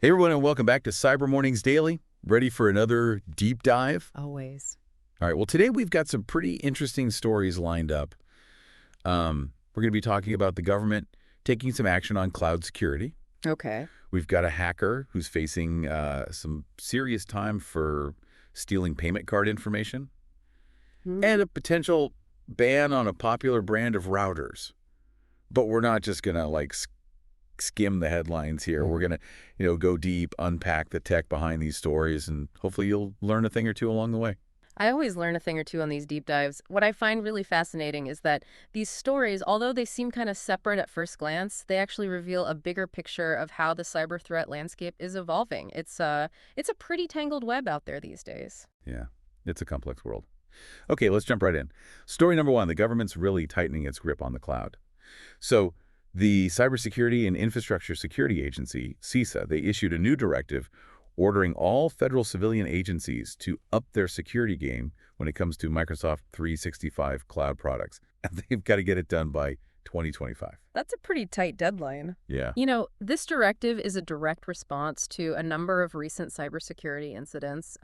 Hey everyone, and welcome back to Cyber Mornings Daily. Ready for another deep dive? Always. All right, well, today we've got some pretty interesting stories lined up. We're going to be talking about the government taking some action on cloud security. Okay. We've got a hacker who's facing some serious time for stealing payment card information, Hmm. and a potential ban on a popular brand of routers. But we're not just going to skim the headlines here. We're going to, go deep, unpack the tech behind these stories, and hopefully you'll learn a thing or two along the way. I always learn a thing or two on these deep dives. What I find really fascinating is that these stories, although they seem kind of separate at first glance, they actually reveal a bigger picture of how the cyber threat landscape is evolving. It's a pretty tangled web out there these days. Yeah, it's a complex world. Okay, let's jump right in. Story number one, the government's really tightening its grip on the cloud. So the Cybersecurity and Infrastructure Security Agency, CISA, they issued a new directive ordering all federal civilian agencies to up their security game when it comes to Microsoft 365 cloud products. And they've got to get it done by 2025. That's a pretty tight deadline. Yeah. This directive is a direct response to a number of recent cybersecurity incidents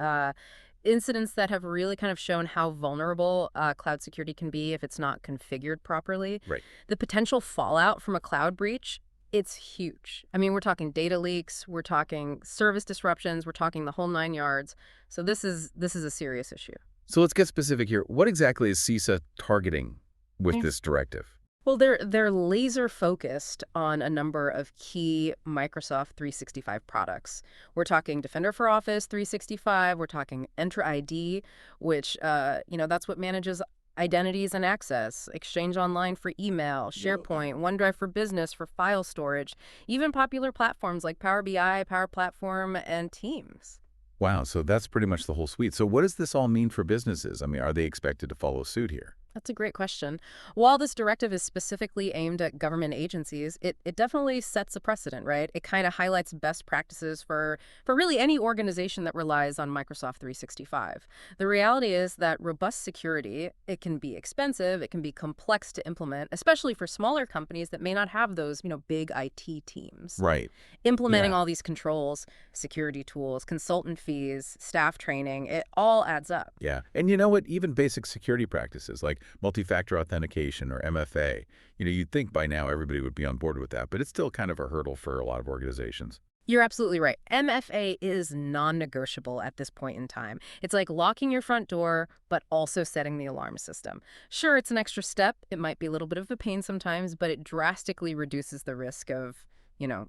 that have really kind of shown how vulnerable cloud security can be if it's not configured properly. Right. The potential fallout from a cloud breach, it's huge. I mean, we're talking data leaks, we're talking service disruptions, we're talking the whole 9 yards. So this is a serious issue. So let's get specific here. What exactly is CISA targeting with this directive? Well, they're laser focused on a number of key Microsoft 365 products. We're talking Defender for Office 365. We're talking Entra ID, which that's what manages identities and access. Exchange Online for email, SharePoint, OneDrive for business for file storage, even popular platforms like Power BI, Power Platform, and Teams. Wow, so that's pretty much the whole suite. So what does this all mean for businesses? I mean, are they expected to follow suit here? That's a great question. While this directive is specifically aimed at government agencies, it definitely sets a precedent, right? It kind of highlights best practices for really any organization that relies on Microsoft 365. The reality is that robust security, it can be expensive, it can be complex to implement, especially for smaller companies that may not have those, big IT teams. Right. Implementing Yeah. all these controls, security tools, consultant fees, staff training, it all adds up. Yeah. And you know what? Even basic security practices like multi-factor authentication or MFA, you'd think by now everybody would be on board with that, but it's still kind of a hurdle for a lot of organizations. You're absolutely right. MFA is non-negotiable at this point in time. It's like locking your front door, but also setting the alarm system. Sure, it's an extra step. It might be a little bit of a pain sometimes, but it drastically reduces the risk of,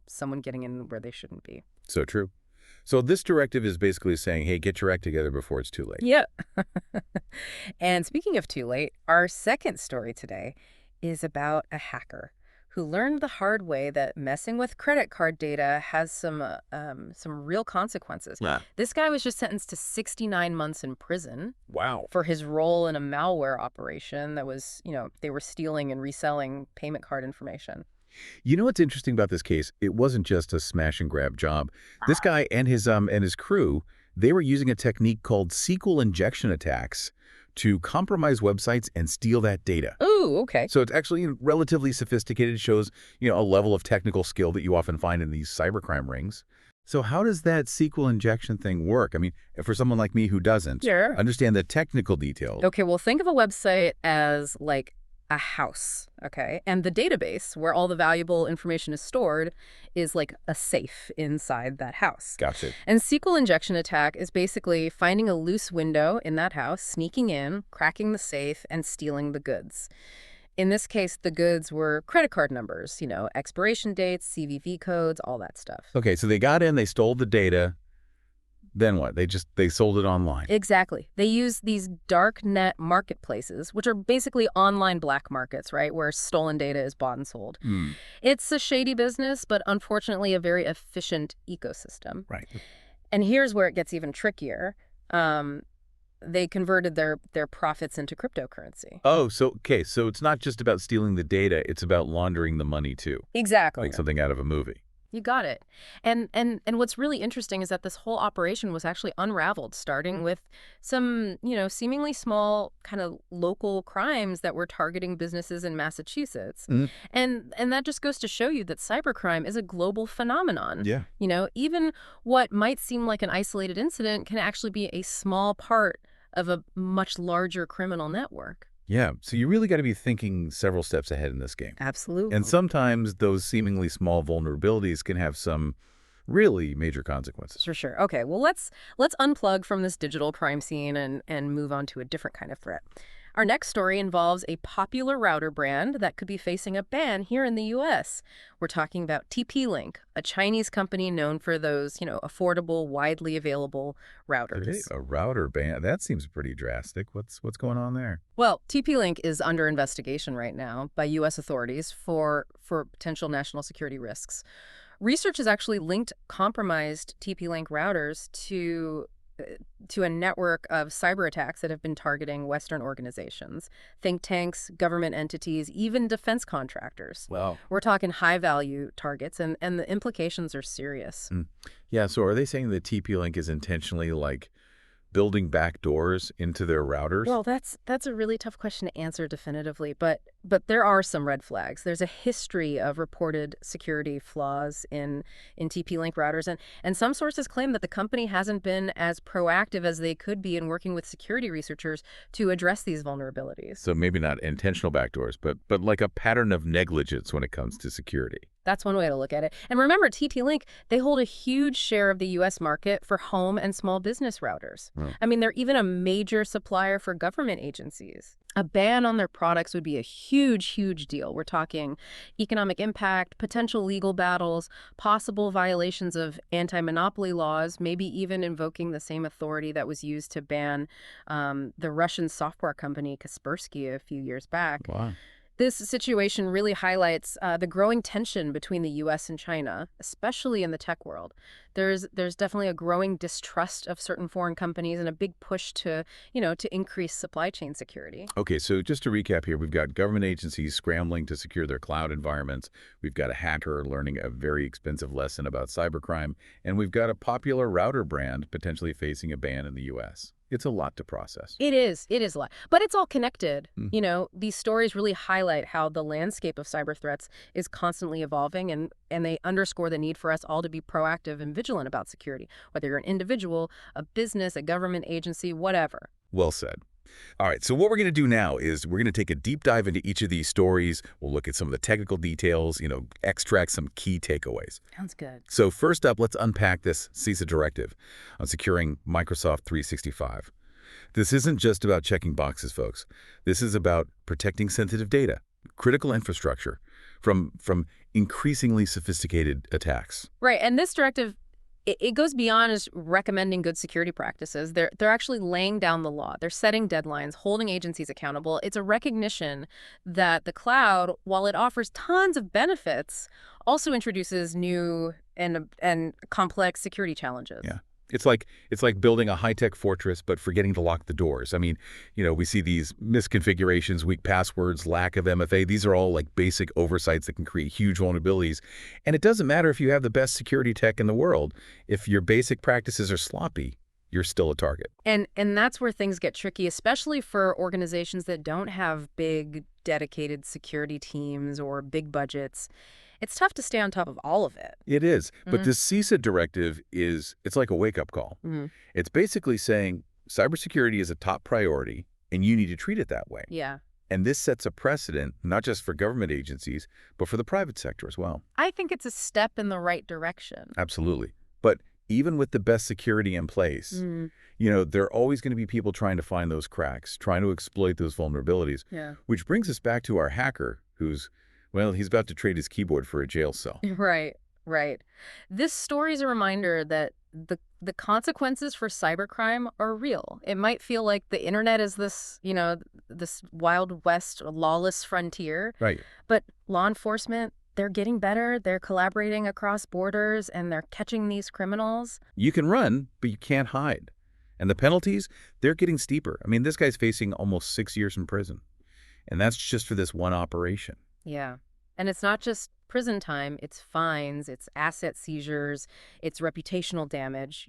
someone getting in where they shouldn't be. So true. So this directive is basically saying, hey, get your act together before it's too late. Yeah. And speaking of too late, our second story today is about a hacker who learned the hard way that messing with credit card data has some real consequences. Yeah. This guy was just sentenced to 69 months in prison Wow. for his role in a malware operation that was, they were stealing and reselling payment card information. You know what's interesting about this case? It wasn't just a smash and grab job. This guy and his crew, they were using a technique called SQL injection attacks to compromise websites and steal that data. Ooh, okay. So it's actually relatively sophisticated. It shows, a level of technical skill that you often find in these cybercrime rings. So how does that SQL injection thing work? I mean, for someone like me who doesn't Sure. understand the technical details. Okay, well, think of a website as like a house, okay? And the database where all the valuable information is stored is like a safe inside that house. Gotcha. And SQL injection attack is basically finding a loose window in that house, sneaking in, cracking the safe, and stealing the goods. In this case, the goods were credit card numbers, expiration dates, CVV codes, all that stuff. Okay, so they got in, they stole the data. Then what? They sold it online. Exactly. They use these dark net marketplaces, which are basically online black markets, right, where stolen data is bought and sold. It's a shady business, but unfortunately a very efficient ecosystem. Right. And here's where it gets even trickier. They converted their profits into cryptocurrency. Oh, so it's not just about stealing the data, it's about laundering the money too. Exactly. Like something out of a movie. You got it. And what's really interesting is that this whole operation was actually unraveled, starting with some, seemingly small kind of local crimes that were targeting businesses in Massachusetts. Mm, And that just goes to show you that cybercrime is a global phenomenon. yeah. Even what might seem like an isolated incident can actually be a small part of a much larger criminal network. Yeah, so you really got to be thinking several steps ahead in this game. And Absolutely. sometimes those seemingly small vulnerabilities can have some really major consequences. For sure. Okay, well let's unplug from this digital crime scene and move on to a different kind of threat. Our next story involves a popular router brand that could be facing a ban here in the US. We're talking about TP-Link, a Chinese company known for those, affordable, widely available Okay, routers. a router ban, that seems pretty drastic. What's going on there? Well, TP-Link is under investigation right now by US authorities for potential national security risks. Research has actually linked compromised TP-Link routers to a network of cyber attacks that have been targeting Western organizations, think tanks, government entities, even defense contractors. Wow. We're talking high-value targets, and the implications are serious. Mm. Yeah, so are they saying that TP-Link is intentionally, building back doors into their routers? Well, that's a really tough question to answer definitively, but there are some red flags. There's a history of reported security flaws in TP-Link routers, and some sources claim that the company hasn't been as proactive as they could be in working with security researchers to address these vulnerabilities. So maybe not intentional backdoors, but like a pattern of negligence when it comes to security. That's one way to look at it. And remember, TP-Link, they hold a huge share of the U.S. market for home and small business routers. Oh. I mean, they're even a major supplier for government agencies. A ban on their products would be a huge, huge deal. We're talking economic impact, potential legal battles, possible violations of anti-monopoly laws, maybe even invoking the same authority that was used to ban the Russian software company Kaspersky a few years back. Wow. This situation really highlights the growing tension between the U.S. and China, especially in the tech world. There's definitely a growing distrust of certain foreign companies and a big push to increase supply chain security. Okay, so just to recap here, we've got government agencies scrambling to secure their cloud environments. We've got a hacker learning a very expensive lesson about cybercrime. And we've got a popular router brand potentially facing a ban in the U.S. It's a lot to process. It is a lot, but it's all connected. Hmm. These stories really highlight how the landscape of cyber threats is constantly evolving, and they underscore the need for us all to be proactive and vigilant about security, whether you're an individual, a business, a government agency, whatever. Well said. All right, so what we're going to do now is we're going to take a deep dive into each of these stories. We'll look at some of the technical details, extract some key takeaways. Sounds good. So first up, let's unpack this CISA directive on securing Microsoft 365. This isn't just about checking boxes, folks. This is about protecting sensitive data, critical infrastructure from increasingly sophisticated attacks. Right, and this directive, it goes beyond just recommending good security practices. They're actually laying down the law. They're setting deadlines, holding agencies accountable. It's a recognition that the cloud, while it offers tons of benefits, also introduces new and complex security challenges. Yeah. It's like building a high-tech fortress, but forgetting to lock the doors. I mean, we see these misconfigurations, weak passwords, lack of MFA. These are all like basic oversights that can create huge vulnerabilities. And it doesn't matter if you have the best security tech in the world. If your basic practices are sloppy, you're still a target. And that's where things get tricky, especially for organizations that don't have big, dedicated security teams or big budgets. It's tough to stay on top of all of it. It is. But this CISA directive it's like a wake-up call. Mm-hmm. It's basically saying cybersecurity is a top priority, and you need to treat it that way. Yeah. And this sets a precedent, not just for government agencies, but for the private sector as well. I think it's a step in the right direction. Absolutely. But even with the best security in place, there are always going to be people trying to find those cracks, trying to exploit those vulnerabilities, which brings us back to our hacker who's, he's about to trade his keyboard for a jail cell. Right, right. This story is a reminder that the consequences for cybercrime are real. It might feel like the internet is this, this Wild West lawless frontier. Right. But law enforcement, they're getting better. They're collaborating across borders, and they're catching these criminals. You can run, but you can't hide. And the penalties, they're getting steeper. I mean, this guy's facing almost 6 years in prison. And that's just for this one operation. Yeah. And it's not just prison time, it's fines, it's asset seizures, it's reputational damage.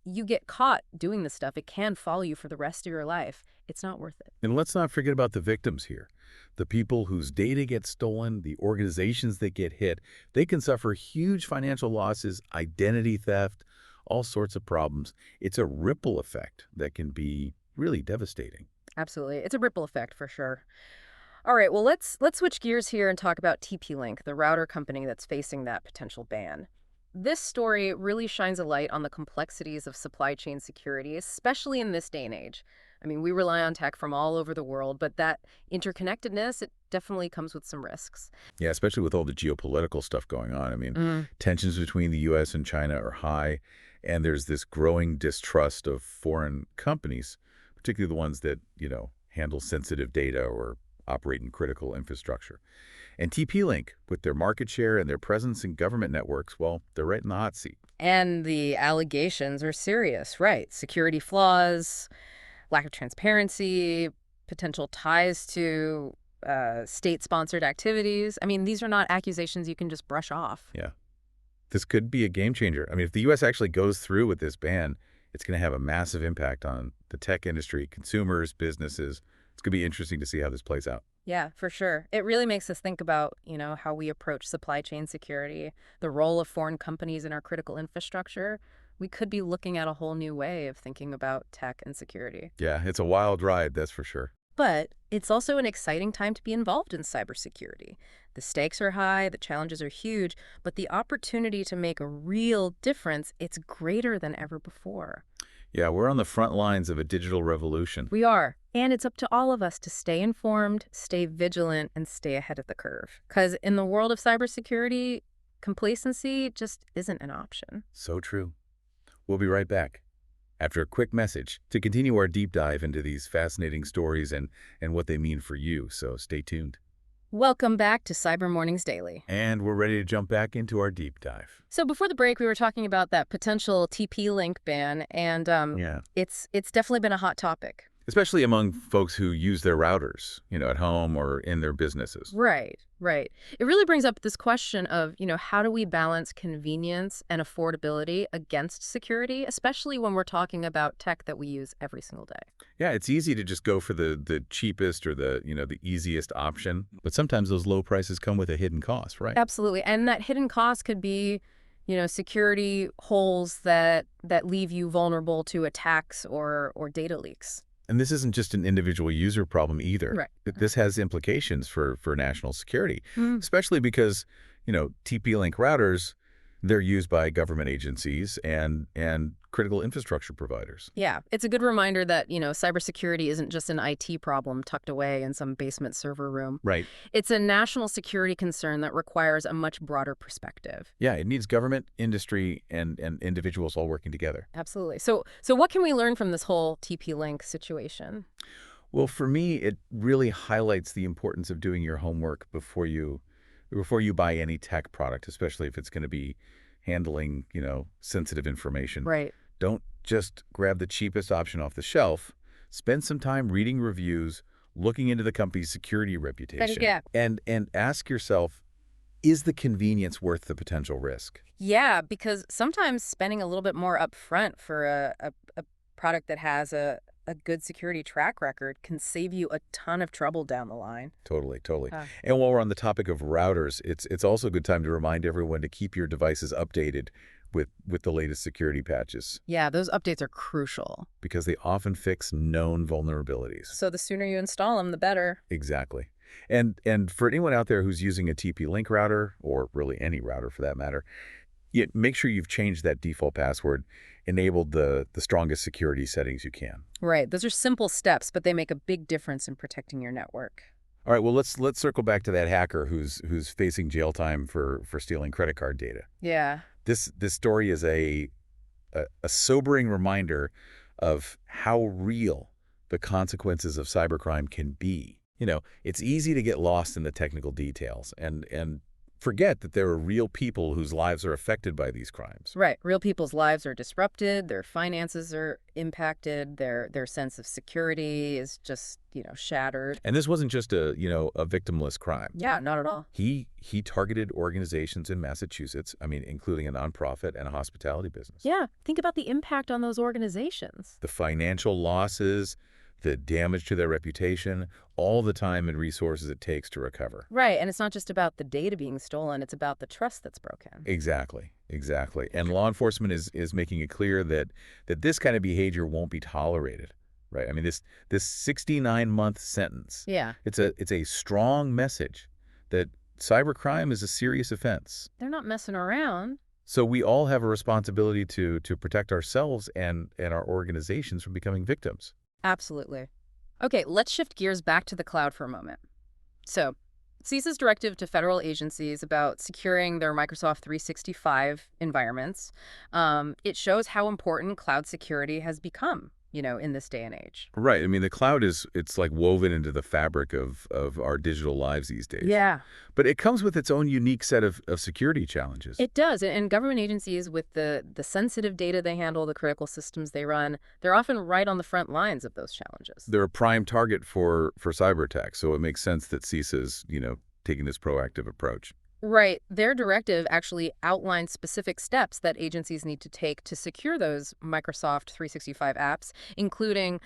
You get caught doing this stuff, it can follow you for the rest of your life. It's not worth it. And let's not forget about the victims here. The people whose data gets stolen, the organizations that get hit, they can suffer huge financial losses, identity theft, all sorts of problems. It's a ripple effect that can be really devastating. Absolutely. It's a ripple effect for sure. All right, well, let's switch gears here and talk about TP-Link, the router company that's facing that potential ban. This story really shines a light on the complexities of supply chain security, especially in this day and age. I mean, we rely on tech from all over the world, but that interconnectedness, it definitely comes with some risks. Yeah, especially with all the geopolitical stuff going on. I mean, Mm. tensions between the U.S. and China are high, and there's this growing distrust of foreign companies, particularly the ones that, handle sensitive data or operate in critical infrastructure. And TP-Link, with their market share and their presence in government networks, well, they're right in the hot seat. And the allegations are serious, right? Security flaws, lack of transparency, potential ties to state-sponsored activities. I mean, these are not accusations you can just brush off. Yeah. This could be a game changer. I mean, if the U.S. actually goes through with this ban, it's going to have a massive impact on the tech industry, consumers, businesses. It's going to be interesting to see how this plays out. Yeah, for sure. It really makes us think about, how we approach supply chain security, the role of foreign companies in our critical infrastructure. We could be looking at a whole new way of thinking about tech and security. Yeah, it's a wild ride, that's for sure. But it's also an exciting time to be involved in cybersecurity. The stakes are high, the challenges are huge, but the opportunity to make a real difference, it's greater than ever before. Yeah, we're on the front lines of a digital revolution. We are. And it's up to all of us to stay informed, stay vigilant, and stay ahead of the curve. Because in the world of cybersecurity, complacency just isn't an option. So true. We'll be right back after a quick message to continue our deep dive into these fascinating stories and what they mean for you, so stay tuned. Welcome back to Cyber Mornings Daily. And we're ready to jump back into our deep dive. So before the break, we were talking about that potential TP-Link ban, and Yeah. it's definitely been a hot topic. Especially among folks who use their routers, at home or in their businesses. Right, right. It really brings up this question of, how do we balance convenience and affordability against security, especially when we're talking about tech that we use every single day. Yeah, it's easy to just go for the cheapest or the easiest option, but sometimes those low prices come with a hidden cost, right? Absolutely. And that hidden cost could be, security holes that leave you vulnerable to attacks or data leaks. And this isn't just an individual user problem either. Right. This has implications for national security, Mm. especially because, TP-Link routers, they're used by government agencies and critical infrastructure providers. Yeah, it's a good reminder that, cybersecurity isn't just an IT problem tucked away in some basement server room. Right. It's a national security concern that requires a much broader perspective. Yeah, it needs government, industry, and individuals all working together. Absolutely. So what can we learn from this whole TP-Link situation? Well, for me, it really highlights the importance of doing your homework before you buy any tech product, especially if it's going to be handling, sensitive information. Right. Don't just grab the cheapest option off the shelf. Spend some time reading reviews, looking into the company's security reputation. Yeah. And ask yourself, is the convenience worth the potential risk? Yeah, because sometimes spending a little bit more upfront for a product that has a good security track record can save you a ton of trouble down the line. Totally. Huh. And while we're on the topic of routers, it's also a good time to remind everyone to keep your devices updated with the latest security patches, Yeah, those updates are crucial. because they often fix known vulnerabilities. So the sooner you install them, the better. Exactly. And for anyone out there who's using a TP-Link router, or really any router for that matter, make sure you've changed that default password, enabled the strongest security settings you can. Right. Those are simple steps, but they make a big difference in protecting your network. All right, well, let's circle back to that hacker who's facing jail time for stealing credit card data. Yeah. This story is a sobering reminder of how real the consequences of cybercrime can be. It's easy to get lost in the technical details, and forget that there are real people whose lives are affected by these crimes. Right. Real people's lives are disrupted, their finances are impacted, their sense of security is just, shattered. And this wasn't just a victimless crime. Yeah, not at all. He targeted organizations in Massachusetts, including a nonprofit and a hospitality business. Yeah, think about the impact on those organizations. The financial losses, the damage to their reputation, all the time and resources it takes to recover. Right, and it's not just about the data being stolen, it's about the trust that's broken. Exactly. And law enforcement is making it clear that this kind of behavior won't be tolerated. Right? This 69-month sentence. Yeah. It's a strong message that cybercrime is a serious offense. They're not messing around. So we all have a responsibility to protect ourselves and our organizations from becoming victims. Absolutely. Okay, let's shift gears back to the cloud for a moment. So, CISA's directive to federal agencies about securing their Microsoft 365 environments, it shows how important cloud security has become, in this day and age. Right. The cloud it's like woven into the fabric of our digital lives these days. Yeah. But it comes with its own unique set of security challenges. It does. And government agencies, with the sensitive data they handle, the critical systems they run, they're often right on the front lines of those challenges. They're a prime target for cyber attacks, so it makes sense that CISA's, taking this proactive approach. Right. Their directive actually outlines specific steps that agencies need to take to secure those Microsoft 365 apps, including,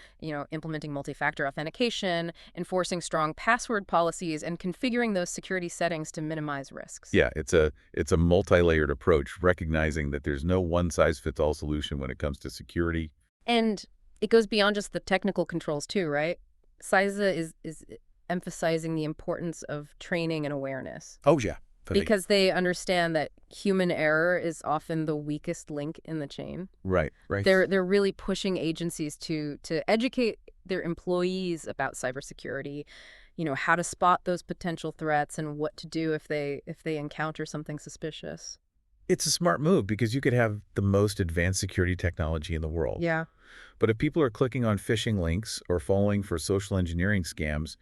implementing multi-factor authentication, enforcing strong password policies, and configuring those security settings to minimize risks. Yeah, it's a multi-layered approach, recognizing that there's no one-size-fits-all solution when it comes to security. And it goes beyond just the technical controls too, right? CISA is emphasizing the importance of training and awareness. Oh, yeah. Because they understand that human error is often the weakest link in the chain. Right. They're really pushing agencies to educate their employees about cybersecurity, how to spot those potential threats and what to do if they encounter something suspicious. It's a smart move because you could have the most advanced security technology in the world. Yeah. But if people are clicking on phishing links or falling for social engineering scams,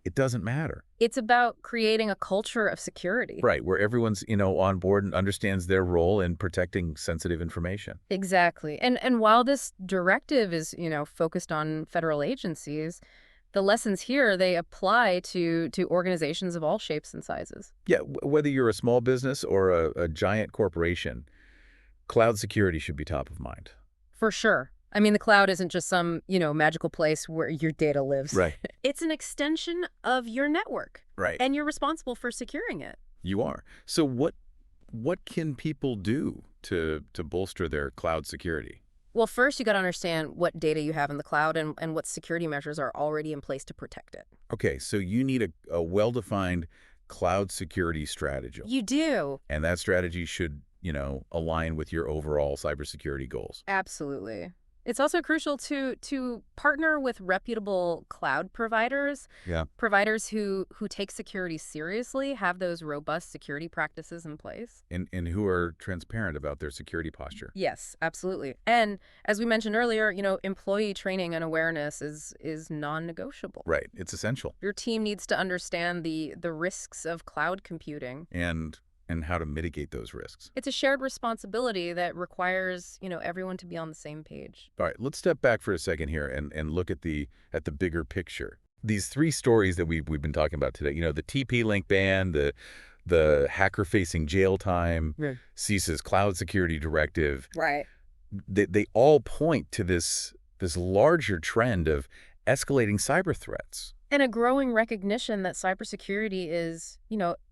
it doesn't matter. It's about creating a culture of security. Right, where everyone's, on board and understands their role in protecting sensitive information. Exactly. And while this directive is, focused on federal agencies, the lessons here, they apply to organizations of all shapes and sizes. Yeah, whether you're a small business or a giant corporation, cloud security should be top of mind. For sure. The cloud isn't just some, magical place where your data lives. Right. It's an extension of your network. Right. And you're responsible for securing it. You are. So what can people do to bolster their cloud security? Well, first, you got to understand what data you have in the cloud and what security measures are already in place to protect it. Okay, so you need a well-defined cloud security strategy. You do. And that strategy should, align with your overall cybersecurity goals. Absolutely. It's also crucial to partner with reputable cloud providers. Yeah. Providers who take security seriously, have those robust security practices in place. And who are transparent about their security posture. Yes, absolutely. And as we mentioned earlier, employee training and awareness is non-negotiable. Right. It's essential. Your team needs to understand the risks of cloud computing. And how to mitigate those risks. It's a shared responsibility that requires, everyone to be on the same page. All right, let's step back for a second here and look at the bigger picture. These three stories that we've been talking about today, the TP-Link ban, the hacker-facing jail time, Right. CISA's cloud security directive. Right. They all point to this larger trend of escalating cyber threats. And a growing recognition that cybersecurity is,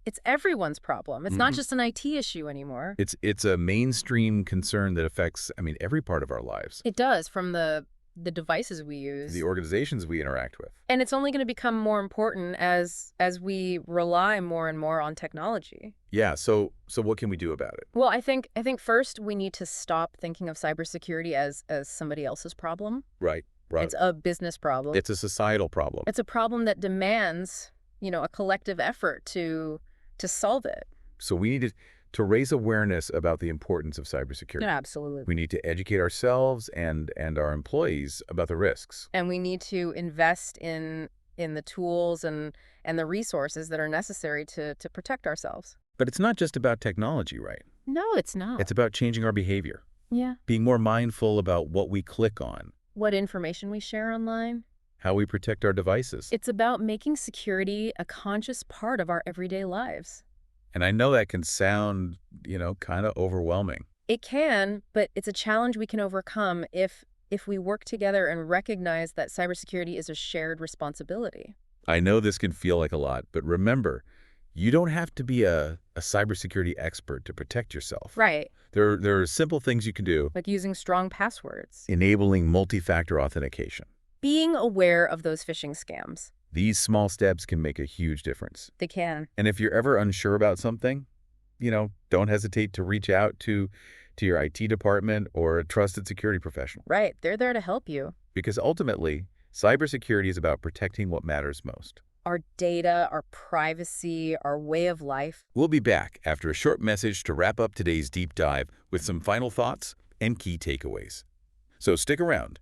it's everyone's problem. It's not just an IT issue anymore. It's a mainstream concern that affects, every part of our lives. It does, from the devices we use. The organizations we interact with. And it's only going to become more important as we rely more and more on technology. Yeah, so what can we do about it? Well, I think first we need to stop thinking of cybersecurity as somebody else's problem. Right. It's a business problem. It's a societal problem. It's a problem that demands, a collective effort to solve it. So we need to raise awareness about the importance of cybersecurity. Yeah, absolutely. We need to educate ourselves and our employees about the risks. And we need to invest in the tools and the resources that are necessary to protect ourselves. But it's not just about technology, right? No, it's not. It's about changing our behavior, Yeah. being more mindful about what we click on, What information we share online? how we protect our devices. It's about making security a conscious part of our everyday lives. And I know that can sound, kind of overwhelming. It can, but it's a challenge we can overcome if we work together and recognize that cybersecurity is a shared responsibility. I know this can feel like a lot, but remember, you don't have to be a cybersecurity expert to protect yourself. Right. There are simple things you can do, Like using strong passwords. enabling multi-factor authentication. Being aware of those phishing scams. These small steps can make a huge difference. They can. And if you're ever unsure about something, don't hesitate to reach out to your IT department or a trusted security professional. Right. They're there to help you. Because ultimately, cybersecurity is about protecting what matters most. Our data, our privacy, our way of life. We'll be back after a short message to wrap up today's deep dive with some final thoughts and key takeaways. So stick around.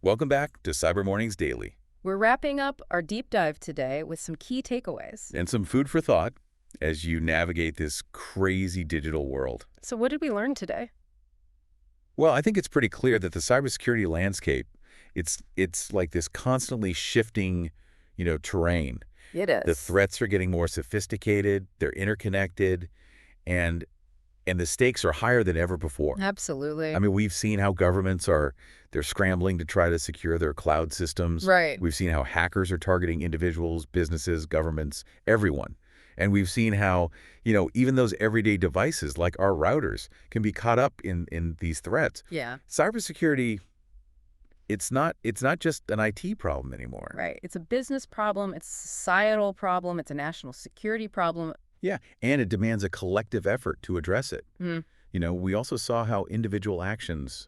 Welcome back to Cyber Mornings Daily. We're wrapping up our deep dive today with some key takeaways. And some food for thought as you navigate this crazy digital world. So what did we learn today? Well, I think it's pretty clear that the cybersecurity landscape, it's like this constantly shifting, terrain. It is. The threats are getting more sophisticated, they're interconnected, and the stakes are higher than ever before. Absolutely. I mean, we've seen how governments they're scrambling to try to secure their cloud systems. Right. We've seen how hackers are targeting individuals, businesses, governments, everyone. And we've seen how, even those everyday devices like our routers can be caught up in these threats. Yeah. Cybersecurity, it's not just an IT problem anymore. Right. It's a business problem. It's a societal problem. It's a national security problem. Yeah, and it demands a collective effort to address it. Mm. We also saw how individual actions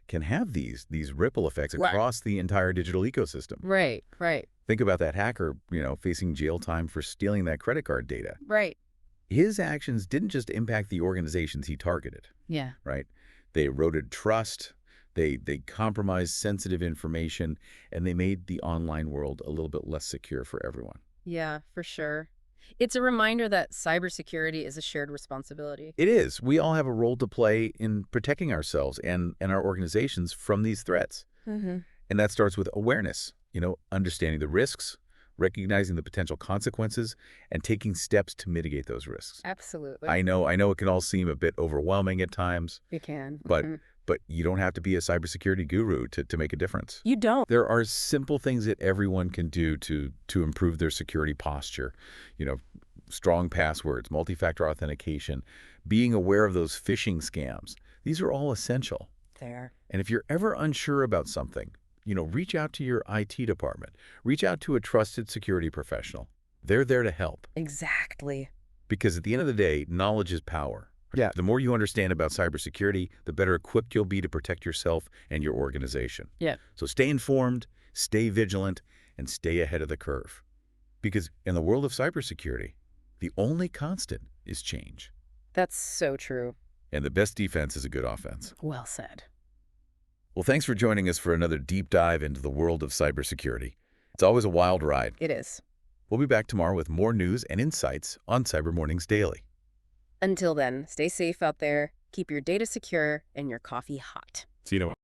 can have these ripple effects Right. across the entire digital ecosystem. Right. Right. Think about that hacker, facing jail time for stealing that credit card data. Right. His actions didn't just impact the organizations he targeted, Yeah. right? They eroded trust, they compromised sensitive information, and they made the online world a little bit less secure for everyone. Yeah, for sure. It's a reminder that cybersecurity is a shared responsibility. It is. We all have a role to play in protecting ourselves and our organizations from these threats. Mm-hmm. And that starts with awareness, understanding the risks, recognizing the potential consequences, and taking steps to mitigate those risks. Absolutely. I know it can all seem a bit overwhelming at times, You can. but Mhm. but you don't have to be a cybersecurity guru to make a difference. You don't. There are simple things that everyone can do to improve their security posture. Strong passwords, multi-factor authentication, being aware of those phishing scams. These are all essential. There. And if you're ever unsure about something, reach out to your IT department. Reach out to a trusted security professional. They're there to help. Exactly. Because at the end of the day, knowledge is power. Yeah. The more you understand about cybersecurity, the better equipped you'll be to protect yourself and your organization. Yeah. So stay informed, stay vigilant, and stay ahead of the curve. Because in the world of cybersecurity, the only constant is change. That's so true. And the best defense is a good offense. Well said. Well, thanks for joining us for another deep dive into the world of cybersecurity. It's always a wild ride. It is. We'll be back tomorrow with more news and insights on Cyber Mornings Daily. Until then, stay safe out there, keep your data secure, and your coffee hot. See you tomorrow.